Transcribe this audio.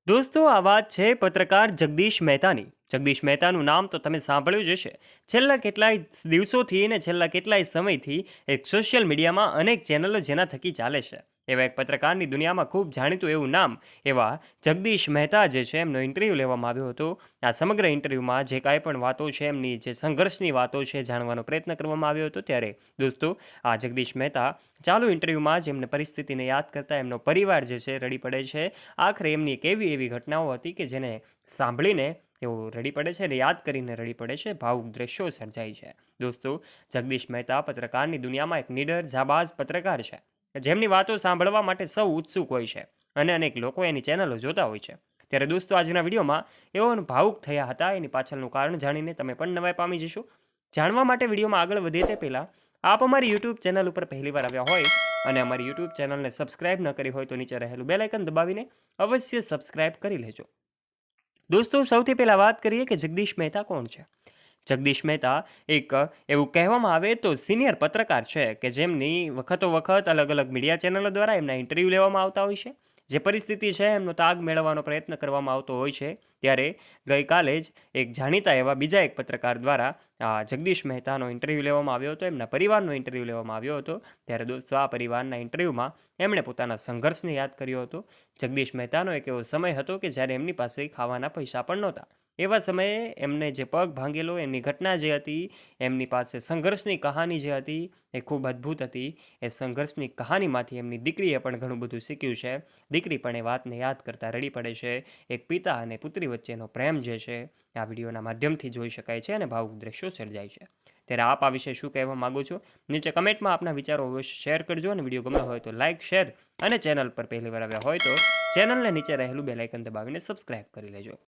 દોસ્તો, આ વાત છે પત્રકાર જગદીશ મહેતાની. જગદીશ મહેતાનું નામ તો તમે સાંભળ્યું જ હશે. છેલ્લા કેટલાય દિવસોથી ને છેલ્લા કેટલાય સમયથી એક સોશિયલ મીડિયામાં અનેક ચેનલો જેના થકી ચાલે છે. એવા એક પત્રકારની દુનિયામાં ખૂબ જાણીતું એવું નામ એવા જગદીશ મહેતા જે છે એમનો ઇન્ટરવ્યૂ લેવામાં આવ્યો હતો. આ સમગ્ર ઇન્ટરવ્યૂમાં જે કાંઈ પણ વાતો છે એમની જે સંઘર્ષની વાતો છે જાણવાનો પ્રયત્ન કરવામાં આવ્યો હતો. ત્યારે દોસ્તો, આ જગદીશ મહેતા ચાલુ ઇન્ટરવ્યૂમાં જ એમને પરિસ્થિતિને યાદ કરતા એમનો પરિવાર જે છે રડી પડે છે. આખરે એમની એક એવી ઘટનાઓ હતી કે જેને સાંભળીને તેઓ રડી પડે છે અને યાદ કરીને રડી પડે છે. ભાવુક દ્રશ્યો સર્જાય છે. દોસ્તો, જગદીશ મહેતા પત્રકારની દુનિયામાં એક નીડર જાબાઝ પત્રકાર છે, જેમની વાતો સાંભળવા માટે સૌ ઉત્સુક હોય છે અને અનેક લોકો એની ચેનલો જોતા હોય છે. ત્યારે દોસ્તો, આજના વિડીયોમાં એઓ ભાવુક થયા હતા, એની પાછળનું કારણ જાણીને તમે પણ નવાઈ પામી જશો. જાણવા માટે વિડીયોમાં આગળ વધીએ તે પહેલાં આપ અમારી યુટ્યુબ ચેનલ ઉપર પહેલીવાર આવ્યા હોય અને અમારી યુટ્યુબ ચેનલને સબસ્ક્રાઇબ ન કરી હોય તો નીચે રહેલું બેલ આઇકન દબાવીને અવશ્ય સબસ્ક્રાઇબ કરી લેજો. દોસ્તો, સૌથી પહેલાં વાત કરીએ કે જગદીશ મહેતા કોણ છે. જગદીશ મહેતા એક એવું કહેવામાં આવે તો સિનિયર પત્રકાર છે કે જેમની વખત અલગ અલગ મીડિયા ચેનલો દ્વારા એમના ઇન્ટરવ્યૂ લેવામાં આવતા હોય છે. જે પરિસ્થિતિ છે એમનો તાગ મેળવવાનો પ્રયત્ન કરવામાં આવતો હોય છે. ત્યારે ગઈકાલે જ એક જાણીતા એવા બીજા એક પત્રકાર દ્વારા જગદીશ મહેતાનો ઇન્ટરવ્યૂ લેવામાં આવ્યો હતો, એમના પરિવારનો ઇન્ટરવ્યૂ લેવામાં આવ્યો હતો. ત્યારે દોસ્તો, આ પરિવારના ઇન્ટરવ્યૂમાં એમણે પોતાના સંઘર્ષને યાદ કર્યો હતો. જગદીશ મહેતાનો એક એવો સમય હતો કે જ્યારે એમની પાસે ખાવાના પૈસા પણ નહોતા. એવા સમયે એમને જે પગ ભાંગેલો, એમની ઘટના જે હતી, એમની પાસે સંઘર્ષની કહાની જે હતી એ ખૂબ અદ્ભુત હતી. એ સંઘર્ષની કહાનીમાંથી એમની દીકરીએ પણ ઘણું બધું શીખ્યું છે. દીકરી પણ એ વાતને યાદ કરતાં રડી પડે છે. એક પિતા અને પુત્રી વચ્ચેનો પ્રેમ જે છે આ વિડીયોના માધ્યમથી જોઈ શકાય છે અને ભાવુક દ્રશ્યો સર્જાય છે. ત્યારે આપ આ વિશે શું કહેવા માગો છો? નીચે કમેન્ટમાં આપના વિચારો અવશ્ય શેર કરજો અને વિડીયો ગમ્યો હોય તો લાઇક, શેર અને ચેનલ પર પહેલીવાર આવ્યા હોય તો ચેનલને નીચે રહેલું બેલ આઇકન દબાવીને સબસ્ક્રાઇબ કરી લેજો.